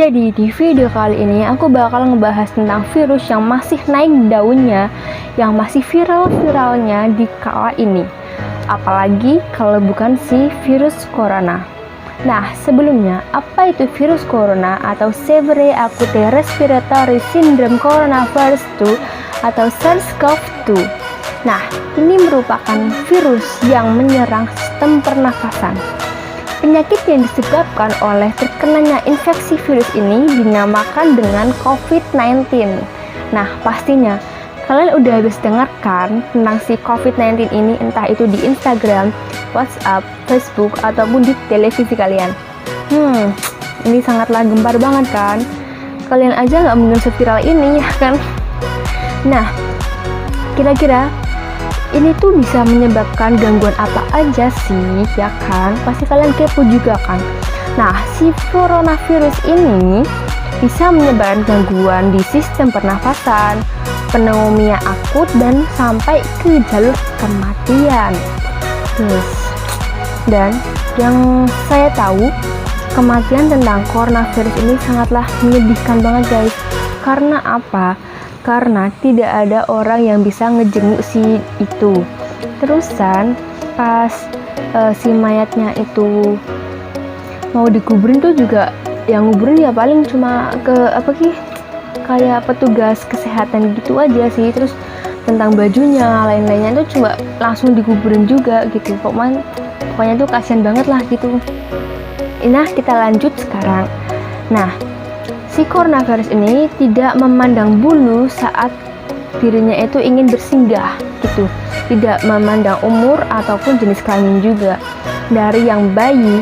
Jadi di video kali ini aku bakal ngebahas tentang virus yang masih naik daunnya, yang masih viral-viralnya di kala ini. Apalagi kalau bukan si virus corona. Nah, sebelumnya, apa itu virus corona atau Severe Acute Respiratory Syndrome Coronavirus 2 atau SARS-CoV-2? Nah, ini merupakan virus yang menyerang sistem pernafasan. Penyakit yang disebabkan oleh terkenanya infeksi virus ini dinamakan dengan COVID-19. Nah, pastinya kalian udah habis dengarkan tentang si COVID-19 ini, entah itu di Instagram, WhatsApp, Facebook, ataupun di televisi kalian. Ini sangatlah gempar banget kan? Kalian aja nggak mungkin seviral ini, ya kan? Nah, kira-kira ini tuh bisa menyebabkan gangguan apa aja sih, ya kan? Pasti kalian kepo juga kan? Nah, si coronavirus ini bisa menyebabkan gangguan di sistem pernafasan, pneumonia akut, dan sampai ke jalur kematian. Dan yang saya tahu, kematian tentang coronavirus ini sangatlah menyedihkan banget guys. Karena apa? Karena tidak ada orang yang bisa ngejenguk si itu. Terusan pas si mayatnya itu mau dikuburin tuh juga yang nguburin ya paling cuma kayak petugas kesehatan gitu aja sih. Terus tentang bajunya lain-lainnya tuh cuma langsung dikuburin juga gitu. Pokoknya tuh kasihan banget lah gitu. Nah, kita lanjut sekarang. Nah, si coronavirus ini tidak memandang bulu saat dirinya itu ingin bersinggah gitu, tidak memandang umur ataupun jenis kelamin juga. Dari yang bayi,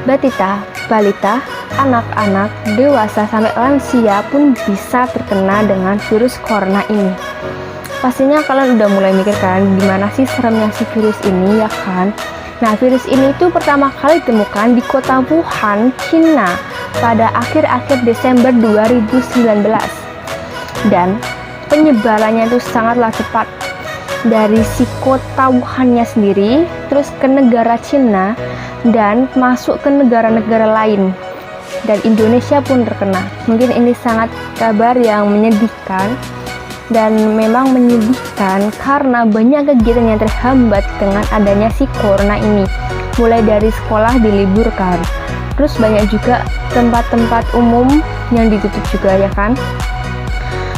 balita, anak-anak, dewasa sampai lansia pun bisa terkena dengan virus corona ini. Pastinya kalian udah mulai mikir kan gimana sih seremnya si virus ini, ya kan? Nah, virus ini tuh pertama kali ditemukan di kota Wuhan, Cina pada akhir-akhir Desember 2019. Dan penyebarannya itu sangatlah cepat. Dari si kota Wuhan-nya sendiri, terus ke negara Cina, dan masuk ke negara-negara lain. Dan Indonesia pun terkena. Mungkin ini sangat kabar yang menyedihkan. Dan memang menyedihkan karena banyak kegiatan yang terhambat dengan adanya si corona ini. Mulai dari sekolah diliburkan, terus banyak juga tempat-tempat umum yang ditutup juga, ya kan?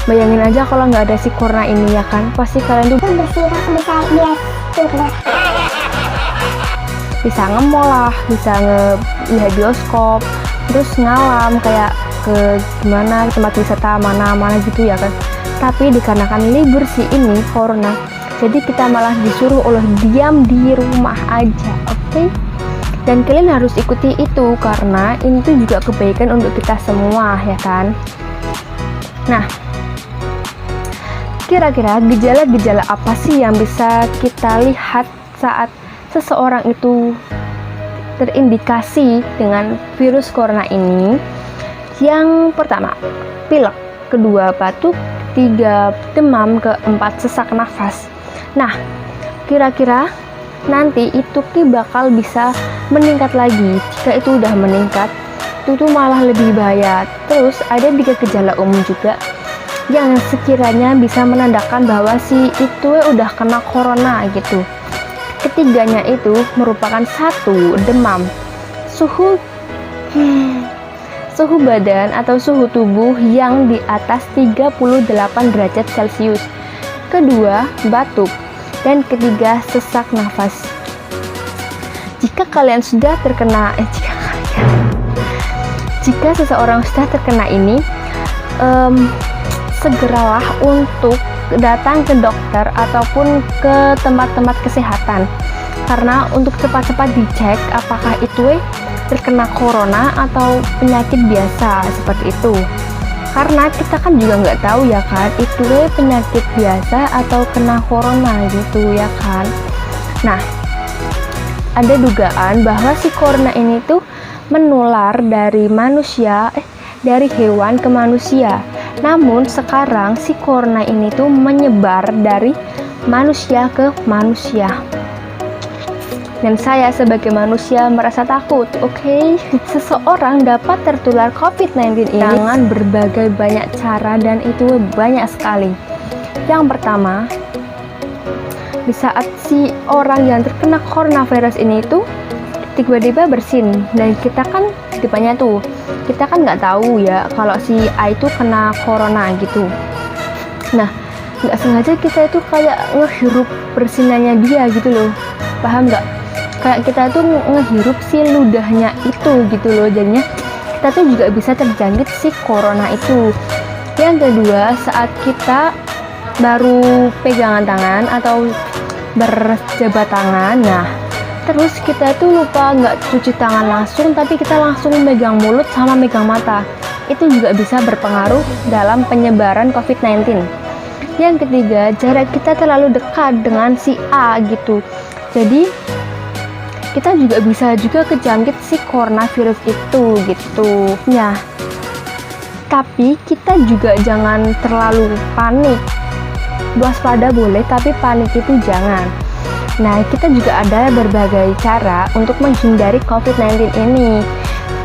Bayangin aja kalau nggak ada si corona ini, ya kan? Pasti kalian tuh bisa nge-mall lah, bisa lihat bioskop, terus ngalam kayak ke gimana tempat wisata mana-mana gitu, ya kan? Tapi dikarenakan libur si ini corona, jadi kita malah disuruh diam di rumah aja, oke? Dan kalian harus ikuti itu karena ini tuh juga kebaikan untuk kita semua, ya kan? Nah, kira-kira gejala-gejala apa sih yang bisa kita lihat saat seseorang itu terindikasi dengan virus corona ini? Yang pertama, pilek, kedua batuk, 3 demam, keempat sesak nafas. Nah, kira-kira nanti itu bakal bisa meningkat lagi. Jika itu udah meningkat, itu malah lebih bahaya. Terus ada 3 gejala umum juga yang sekiranya bisa menandakan bahwa si itu udah kena corona gitu. Ketiganya itu merupakan 1, demam, suhu badan atau suhu tubuh yang di atas 38 derajat Celcius. Kedua, batuk. Dan ketiga, sesak nafas. Jika seseorang sudah terkena ini, segeralah untuk datang ke dokter ataupun ke tempat-tempat kesehatan. Karena untuk cepat-cepat dicek apakah itu terkena corona atau penyakit biasa seperti itu. Karena kita kan juga nggak tahu, ya kan, itu penyakit biasa atau kena corona gitu, ya kan. Nah, ada dugaan bahwa si corona ini tuh menular dari hewan ke manusia. Namun sekarang si corona ini tuh menyebar dari manusia ke manusia. Dan saya sebagai manusia merasa takut, oke? Seseorang dapat tertular COVID-19 ini dengan berbagai banyak cara dan itu banyak sekali. Yang pertama, di saat si orang yang terkena coronavirus ini itu tiba-tiba bersin, dan kita kan tipenya tuh, kita kan nggak tahu ya kalau si A itu kena corona gitu. Nah, nggak sengaja kita itu kayak ngehirup bersinannya dia gitu loh, paham nggak? Kayak kita tuh ngehirup si ludahnya itu gitu loh, jadinya kita tuh juga bisa terjangkit si corona itu. Yang kedua, saat kita baru pegangan tangan atau berjabat tangan, nah terus kita tuh lupa nggak cuci tangan langsung, tapi kita langsung megang mulut sama megang mata, itu juga bisa berpengaruh dalam penyebaran COVID-19. Yang ketiga, jarak kita terlalu dekat dengan si A gitu, jadi kita juga bisa kejangkit si coronavirus itu gitu. Nah, tapi kita juga jangan terlalu panik. Waspada boleh, tapi panik itu jangan. Nah, kita juga ada berbagai cara untuk menghindari COVID-19 ini.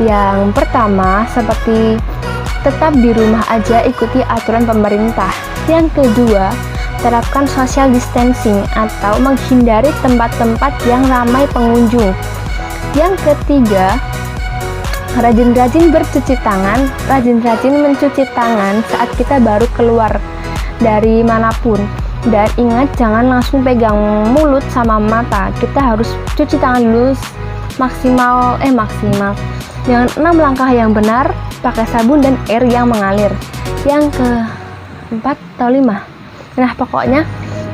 Yang pertama, seperti tetap di rumah aja, ikuti aturan pemerintah. Yang kedua, terapkan social distancing atau menghindari tempat-tempat yang ramai pengunjung. Yang ketiga, rajin-rajin bercuci tangan, rajin-rajin mencuci tangan saat kita baru keluar dari manapun. Dan ingat, jangan langsung pegang mulut sama mata, kita harus cuci tangan dulu maksimal dengan 6 langkah yang benar, pakai sabun dan air yang mengalir. Yang keempat atau 5, nah pokoknya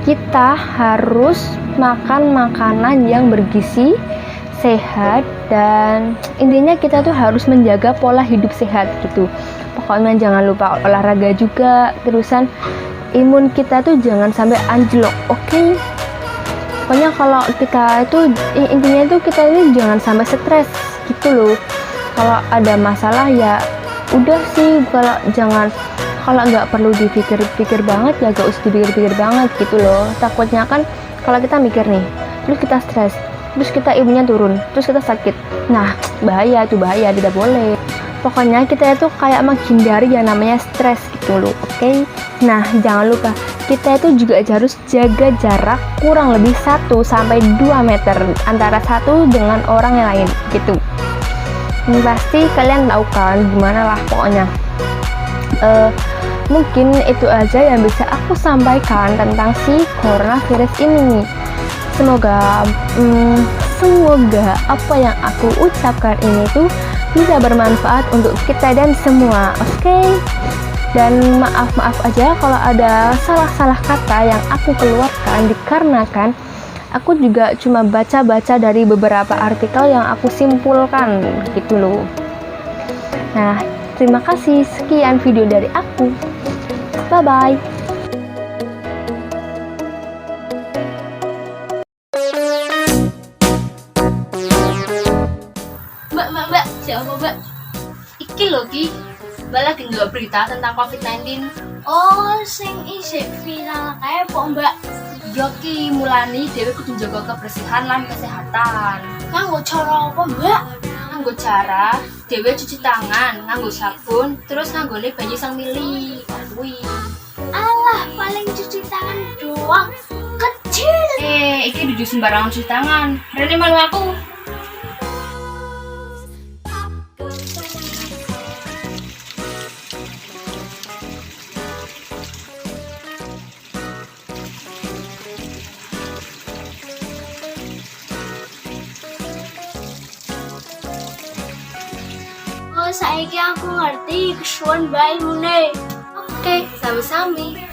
kita harus makan makanan yang bergizi, sehat, dan intinya kita tuh harus menjaga pola hidup sehat gitu. Pokoknya jangan lupa olahraga juga, terusan imun kita tuh jangan sampai anjlok, oke? Pokoknya kalau kita itu intinya itu kita ini jangan sampai stres gitu loh. Kalau ada masalah ya udah sih, kalau nggak perlu dipikir-pikir banget ya gak usah dipikir-pikir banget gitu loh. Takutnya kan kalau kita mikir nih, terus kita stres, terus kita imunnya turun, terus kita sakit, nah bahaya, tidak boleh. Pokoknya kita itu kayak menghindari yang namanya stres gitu loh, oke? Nah, jangan lupa kita itu juga harus jaga jarak kurang lebih 1-2 meter antara satu dengan orang yang lain gitu. Ini pasti kalian tahu kan gimana lah pokoknya. Mungkin itu aja yang bisa aku sampaikan tentang si coronavirus ini. Semoga apa yang aku ucapkan ini tuh bisa bermanfaat untuk kita dan semua, oke? Dan maaf aja kalau ada salah-salah kata yang aku keluarkan, dikarenakan aku juga cuma baca-baca dari beberapa artikel yang aku simpulkan gitu loh. Nah, terima kasih, sekian video dari aku. Bye bye. Mbak, siapa mbak? Iki lho Ki, mbak lagi ndelok berita tentang COVID-19. Oh, sing isih viral kae po mbak. Yo Ki, mulani dhewe kudu njaga kebersihan lan kesehatan. Nganggo cara apa mbak? Nganggo cara dhewe cuci tangan, nganggo sabun, terus nganggone banyu sang mili. Kuwi. Alah, paling cuci tangan doang. Kecil. Iki dudu sembarangan cuci tangan. Rene malu aku. Oh, saiki aku ngerti kesuwen mbak ilmune. Oke, sami-sami.